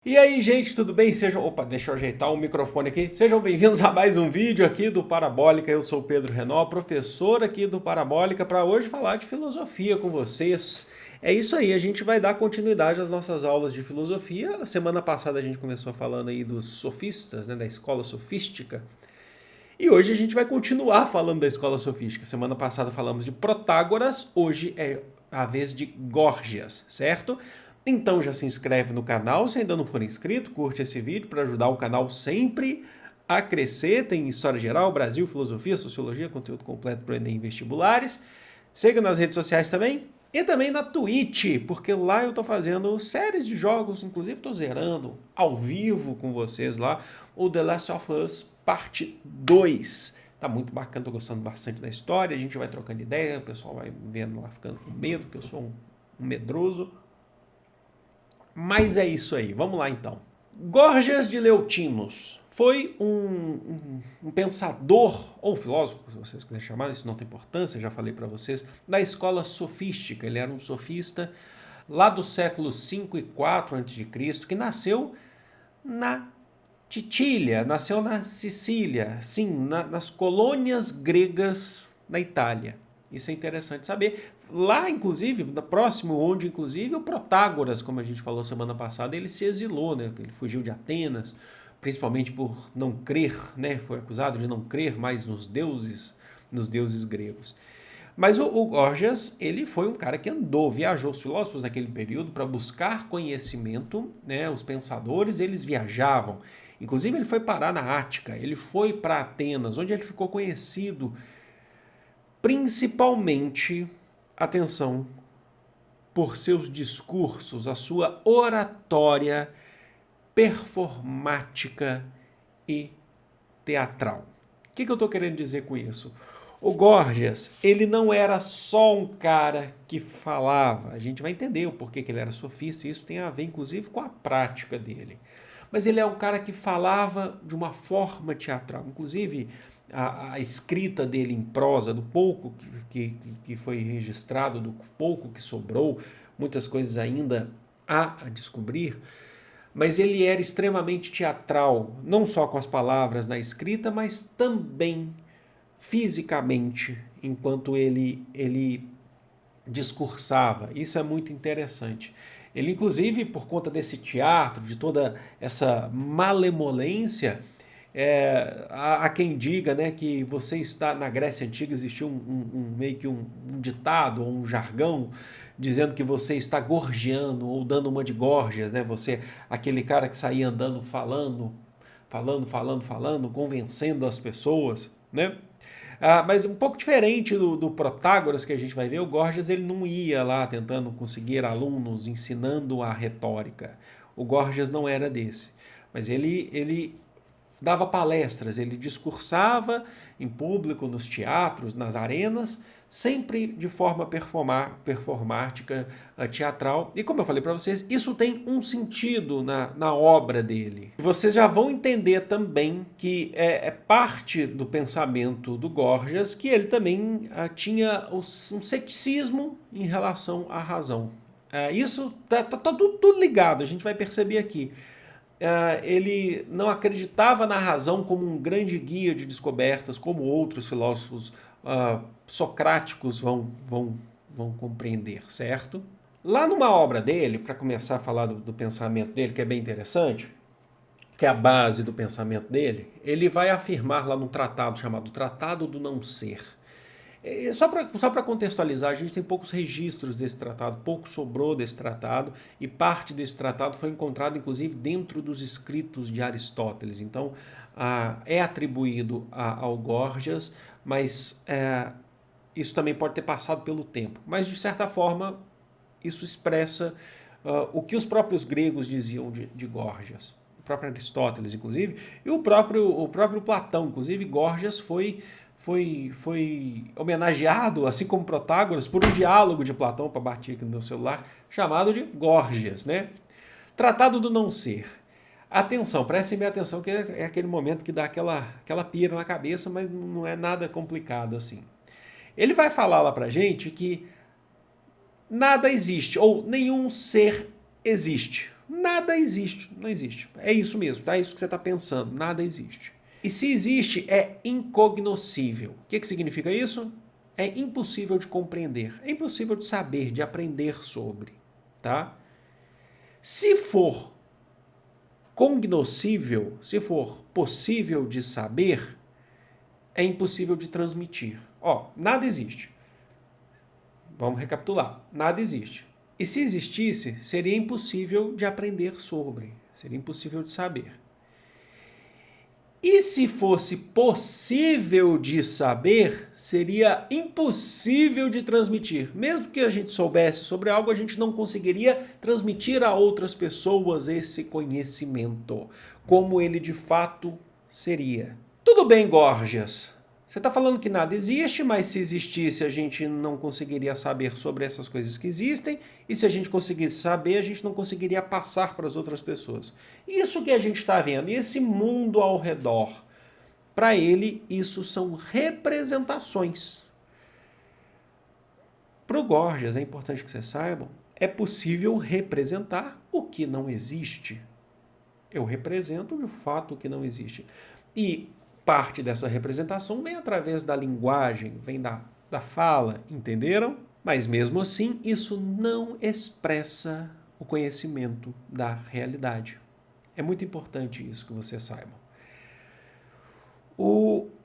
E aí, gente, tudo bem? Opa, deixa eu ajeitar o microfone aqui. Sejam bem-vindos a mais um vídeo aqui do Parabólica. Eu sou o Pedro Renó, professor aqui do Parabólica, para hoje falar de filosofia com vocês. É isso aí, a gente vai dar continuidade às nossas aulas de filosofia. A semana passada a gente começou falando aí dos sofistas, né, da escola sofística. E hoje a gente vai continuar falando da escola sofística. Semana passada falamos de Protágoras, hoje é a vez de Górgias, certo? Então já se inscreve no canal, se ainda não for inscrito, curte esse vídeo para ajudar o canal sempre a crescer. Tem História Geral, Brasil, Filosofia, Sociologia, conteúdo completo para o Enem e vestibulares. Siga nas redes sociais também e também na Twitch, porque lá eu estou fazendo séries de jogos, inclusive estou zerando ao vivo com vocês lá o The Last of Us Parte 2. Tá muito bacana, tô gostando bastante da história, a gente vai trocando ideia, o pessoal vai vendo lá ficando com medo, porque eu sou um medroso. Mas é isso aí, vamos lá então. Górgias de Leontinos foi um pensador, ou filósofo, se vocês quiserem chamar, isso não tem importância, já falei para vocês, da escola sofística. Ele era um sofista lá do século 5 e 4 a.C., que nasceu na Titília, nasceu na Sicília, sim, nas colônias gregas na Itália. Isso é interessante saber. Lá, inclusive, próximo onde, inclusive, o Protágoras, como a gente falou semana passada, ele se exilou, né? Ele fugiu de Atenas, principalmente por não crer, né? Foi acusado de não crer mais nos deuses gregos. Mas o Górgias, ele foi um cara que andou, viajou. Os filósofos naquele período para buscar conhecimento, né? Os pensadores, eles viajavam. Inclusive, ele foi parar na Ática, ele foi para Atenas, onde ele ficou conhecido principalmente, atenção, por seus discursos, a sua oratória performática e teatral. O que eu estou querendo dizer com isso? O Górgias, ele não era só um cara que falava. A gente vai entender o porquê que ele era sofista, e isso tem a ver, inclusive, com a prática dele. Mas ele é um cara que falava de uma forma teatral. Inclusive, a escrita dele em prosa, do pouco que foi registrado, do pouco que sobrou, muitas coisas ainda há a descobrir, mas ele era extremamente teatral, não só com as palavras na escrita, mas também fisicamente, enquanto ele discursava. Isso é muito interessante. Ele, inclusive, por conta desse teatro, de toda essa malemolência, há quem diga, né, que você está na Grécia Antiga, existiu meio que um ditado ou um jargão dizendo que você está gorgiando ou dando uma de Górgias, né? Você, aquele cara que saía andando falando, convencendo as pessoas, né? Mas um pouco diferente do Protágoras que a gente vai ver, o Górgias ele não ia lá tentando conseguir alunos, ensinando a retórica. O Górgias não era desse. Mas ele dava palestras, ele discursava em público, nos teatros, nas arenas, sempre de forma performática, teatral. E como eu falei para vocês, isso tem um sentido na obra dele. Vocês já vão entender também que é parte do pensamento do Górgias que ele também tinha um ceticismo em relação à razão. Isso tá tudo ligado, a gente vai perceber aqui. Ele não acreditava na razão como um grande guia de descobertas, como outros filósofos socráticos vão compreender, certo? Lá numa obra dele, para começar a falar do pensamento dele, que é bem interessante, que é a base do pensamento dele, ele vai afirmar lá num tratado chamado Tratado do Não Ser. Só para contextualizar, a gente tem poucos registros desse tratado, pouco sobrou desse tratado, e parte desse tratado foi encontrado, inclusive, dentro dos escritos de Aristóteles. Então, é atribuído ao Górgias, mas isso também pode ter passado pelo tempo. Mas, de certa forma, isso expressa o que os próprios gregos diziam de Górgias. O próprio Aristóteles, inclusive, e o próprio Platão. Inclusive, Górgias foi homenageado, assim como Protágoras, por um diálogo de Platão, para bater aqui no meu celular, chamado de Górgias, né? Tratado do Não Ser. Atenção, prestem bem atenção, que é aquele momento que dá aquela pira na cabeça, mas não é nada complicado assim. Ele vai falar lá pra gente que nada existe, ou nenhum ser existe. Nada existe, não existe. É isso mesmo, tá? É isso que você está pensando, nada existe. E se existe, é incognoscível. O que significa isso? É impossível de compreender, é impossível de saber, de aprender sobre, tá? Se for cognoscível, se for possível de saber, é impossível de transmitir. Ó, nada existe. Vamos recapitular. Nada existe. E se existisse, seria impossível de aprender sobre, seria impossível de saber. E se fosse possível de saber, seria impossível de transmitir. Mesmo que a gente soubesse sobre algo, a gente não conseguiria transmitir a outras pessoas esse conhecimento, como ele de fato seria. Tudo bem, Gorgias. Você está falando que nada existe, mas se existisse a gente não conseguiria saber sobre essas coisas que existem, e se a gente conseguisse saber, a gente não conseguiria passar para as outras pessoas. Isso que a gente está vendo, e esse mundo ao redor, para ele, isso são representações. Para o Gorgias, é importante que vocês saibam, é possível representar o que não existe. Eu represento o fato que não existe. E parte dessa representação vem através da linguagem, vem da fala, entenderam? Mas mesmo assim, isso não expressa o conhecimento da realidade. É muito importante isso que vocês saibam.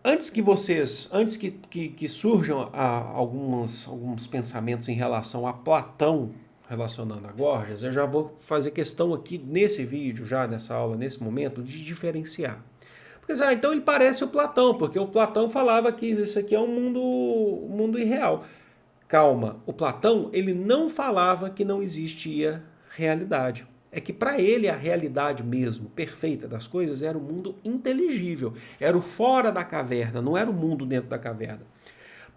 Antes que surjam alguns pensamentos em relação a Platão, relacionando a Gorgias, eu já vou fazer questão aqui nesse vídeo, já nessa aula, nesse momento, de diferenciar. Porque então ele parece o Platão, porque o Platão falava que isso aqui é um mundo irreal. Calma, o Platão ele não falava que não existia realidade. É que para ele a realidade mesmo, perfeita das coisas, era o mundo inteligível. Era o fora da caverna, não era o mundo dentro da caverna.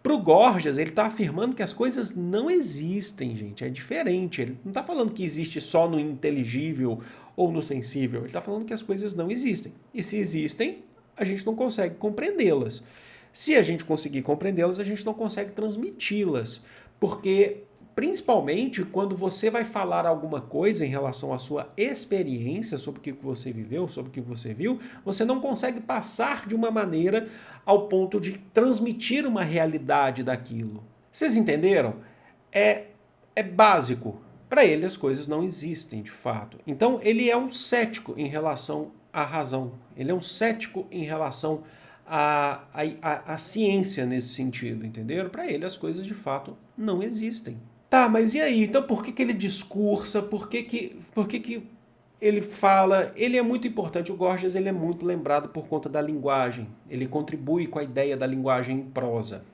Para o Gorgias, ele está afirmando que as coisas não existem, gente. É diferente. Ele não está falando que existe só no inteligível ou no sensível. Ele está falando que as coisas não existem. E se existem, a gente não consegue compreendê-las. Se a gente conseguir compreendê-las, a gente não consegue transmiti-las. Porque, principalmente, quando você vai falar alguma coisa em relação à sua experiência, sobre o que você viveu, sobre o que você viu, você não consegue passar de uma maneira ao ponto de transmitir uma realidade daquilo. Vocês entenderam? É básico. Para ele as coisas não existem de fato. Então ele é um cético em relação à razão. Ele é um cético em relação à ciência nesse sentido, entenderam? Para ele as coisas de fato não existem. Tá, mas e aí? Então por que ele discursa? Por que ele fala? Ele é muito importante. O Gorgias ele é muito lembrado por conta da linguagem. Ele contribui com a ideia da linguagem em prosa.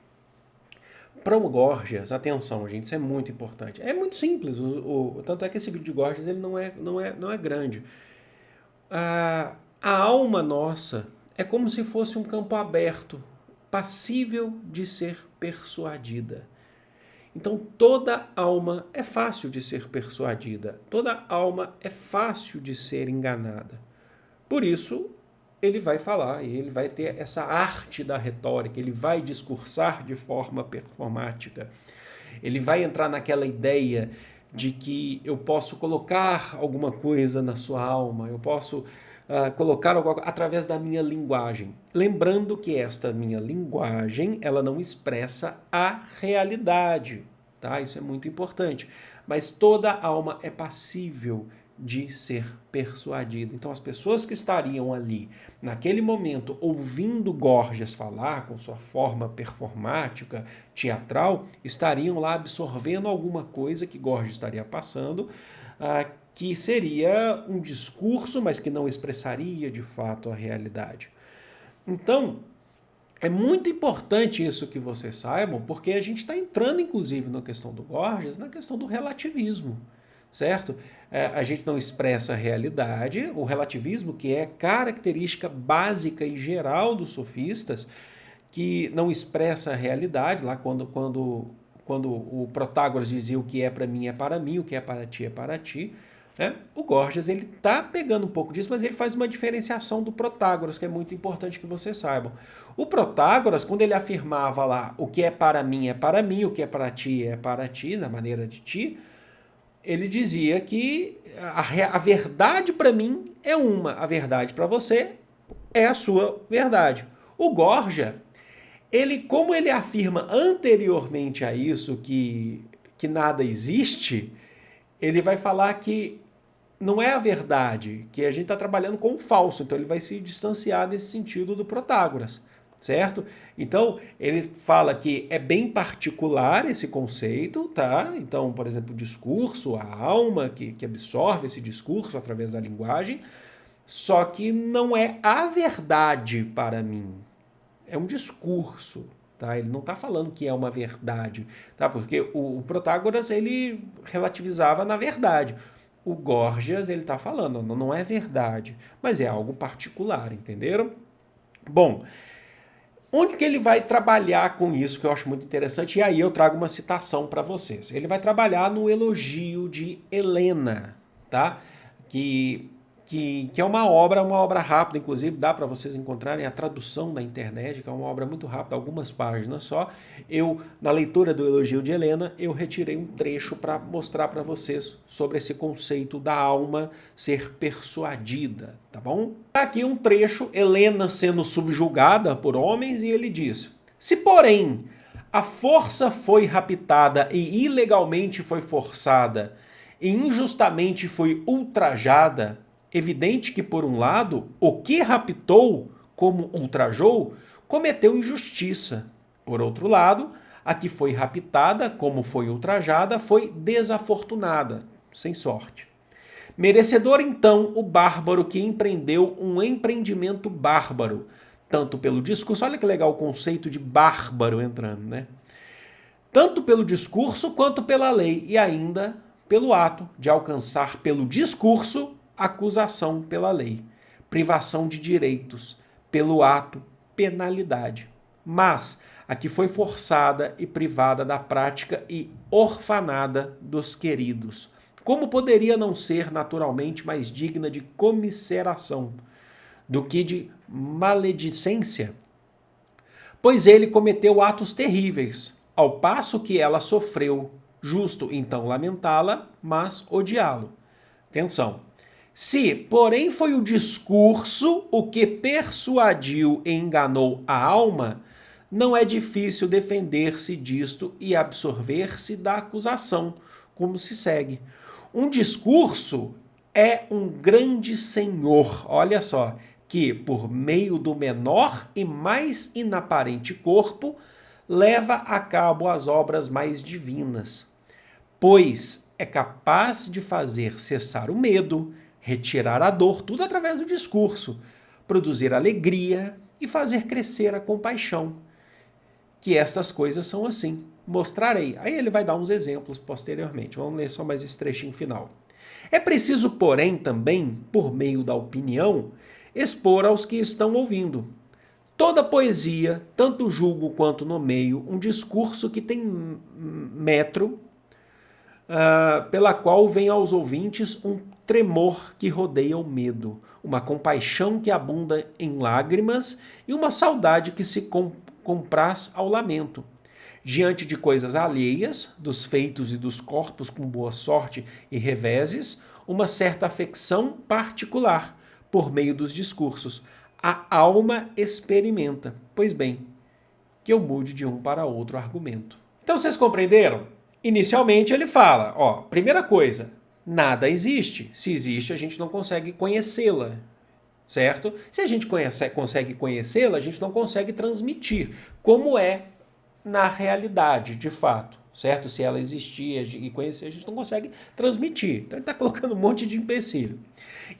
Para o Gorgias, atenção, gente, isso é muito importante. É muito simples, tanto é que esse vídeo de Gorgias ele não é grande. A alma nossa é como se fosse um campo aberto, passível de ser persuadida. Então, toda alma é fácil de ser persuadida, toda alma é fácil de ser enganada. Por isso, ele vai falar e ele vai ter essa arte da retórica, ele vai discursar de forma performática. Ele vai entrar naquela ideia de que eu posso colocar alguma coisa na sua alma, eu posso colocar algo através da minha linguagem. Lembrando que esta minha linguagem, ela não expressa a realidade, tá? Isso é muito importante. Mas toda alma é passível de ser persuadida. Então as pessoas que estariam ali naquele momento ouvindo Gorgias falar com sua forma performática, teatral, estariam lá absorvendo alguma coisa que Gorgias estaria passando, que seria um discurso, mas que não expressaria de fato a realidade. Então, é muito importante isso que vocês saibam, porque a gente está entrando, inclusive, na questão do Gorgias, na questão do relativismo, certo? A gente não expressa a realidade, o relativismo, que é característica básica e geral dos sofistas, que não expressa a realidade, lá quando o Protágoras dizia o que é para mim é para mim, o que é para ti é para ti, né? O Gorgias ele está pegando um pouco disso, mas ele faz uma diferenciação do Protágoras, que é muito importante que vocês saibam. O Protágoras, quando ele afirmava lá o que é para mim, o que é para ti, na maneira de ti, ele dizia que a verdade para mim é uma, a verdade para você é a sua verdade. O Gorgia, como ele afirma anteriormente a isso que nada existe, ele vai falar que não é a verdade, que a gente está trabalhando com o falso, então ele vai se distanciar nesse sentido do Protágoras, certo? Então, ele fala que é bem particular esse conceito, tá? Então, por exemplo, o discurso, a alma que absorve esse discurso através da linguagem, só que não é a verdade para mim. É um discurso, tá? Ele não está falando que é uma verdade, tá? Porque o Protágoras, ele relativizava na verdade. O Gorgias, ele está falando, não é verdade, mas é algo particular, entenderam? Bom, onde que ele vai trabalhar com isso, que eu acho muito interessante, e aí eu trago uma citação para vocês. Ele vai trabalhar no elogio de Helena, tá? Que é uma obra rápida, inclusive dá para vocês encontrarem a tradução na internet, que é uma obra muito rápida, algumas páginas só. Na leitura do elogio de Helena, eu retirei um trecho para mostrar para vocês sobre esse conceito da alma ser persuadida, tá bom? Aqui um trecho, Helena sendo subjugada por homens, e ele diz: se porém a força foi raptada e ilegalmente foi forçada, e injustamente foi ultrajada, evidente que, por um lado, o que raptou, como ultrajou, cometeu injustiça. Por outro lado, a que foi raptada, como foi ultrajada, foi desafortunada, sem sorte. Merecedor, então, o bárbaro que empreendeu um empreendimento bárbaro, tanto pelo discurso, olha que legal o conceito de bárbaro entrando, né? Tanto pelo discurso quanto pela lei, e ainda pelo ato de alcançar pelo discurso acusação pela lei, privação de direitos, pelo ato, penalidade. Mas a que foi forçada e privada da prática e orfanada dos queridos. Como poderia não ser naturalmente mais digna de comiseração do que de maledicência? Pois ele cometeu atos terríveis, ao passo que ela sofreu. Justo então lamentá-la, mas odiá-lo. Atenção. Se, porém, foi o discurso o que persuadiu e enganou a alma, não é difícil defender-se disto e absorver-se da acusação, como se segue. Um discurso é um grande senhor, olha só, que, por meio do menor e mais inaparente corpo, leva a cabo as obras mais divinas, pois é capaz de fazer cessar o medo, retirar a dor, tudo através do discurso, produzir alegria e fazer crescer a compaixão. Que estas coisas são assim. Mostrarei. Aí ele vai dar uns exemplos posteriormente. Vamos ler só mais esse trechinho final. É preciso, porém, também, por meio da opinião, expor aos que estão ouvindo. Toda poesia, tanto julgo quanto nomeio, um discurso que tem metro, pela qual vem aos ouvintes um tremor que rodeia o medo, uma compaixão que abunda em lágrimas e uma saudade que se compraz ao lamento. Diante de coisas alheias, dos feitos e dos corpos com boa sorte e reveses, uma certa afecção particular, por meio dos discursos. A alma experimenta. Pois bem, que eu mude de um para outro argumento. Então vocês compreenderam? Inicialmente ele fala, primeira coisa, nada existe. Se existe, a gente não consegue conhecê-la, certo? Se a gente consegue conhecê-la, a gente não consegue transmitir, como é na realidade, de fato, certo? Se ela existir e conhecer, a gente não consegue transmitir. Então ele está colocando um monte de empecilho.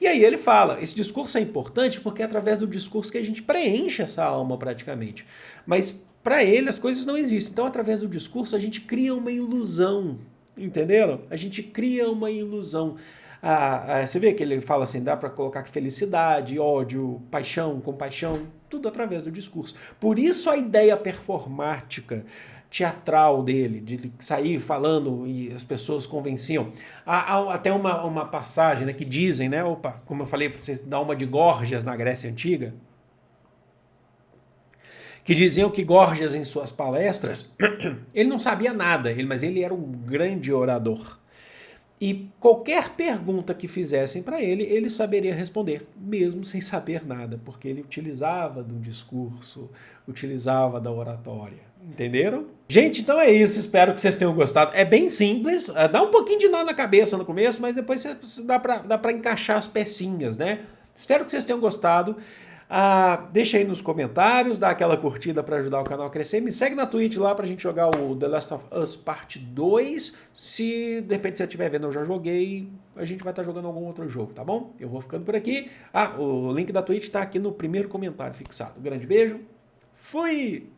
E aí ele fala, esse discurso é importante porque é através do discurso que a gente preenche essa alma praticamente. Mas para ele as coisas não existem. Então através do discurso a gente cria uma ilusão, entenderam? A gente cria uma ilusão. Você vê que ele fala assim, dá para colocar felicidade, ódio, paixão, compaixão, tudo através do discurso. Por isso a ideia performática, teatral dele, de sair falando e as pessoas convenciam. Há até uma passagem, né, que dizem, né, como eu falei, você dá uma de Górgias na Grécia Antiga, que diziam que Górgias, em suas palestras, ele não sabia nada, mas ele era um grande orador. E qualquer pergunta que fizessem para ele, ele saberia responder, mesmo sem saber nada, porque ele utilizava do discurso, utilizava da oratória. Entenderam? Gente, então é isso. Espero que vocês tenham gostado. É bem simples, dá um pouquinho de nó na cabeça no começo, mas depois dá pra encaixar as pecinhas, né? Espero que vocês tenham gostado. Deixa aí nos comentários, dá aquela curtida para ajudar o canal a crescer. Me segue na Twitch lá pra gente jogar o The Last of Us Parte 2. Se de repente você estiver vendo, eu já joguei, a gente vai estar jogando algum outro jogo, tá bom? Eu vou ficando por aqui. O link da Twitch tá aqui no primeiro comentário fixado. Um grande beijo, fui!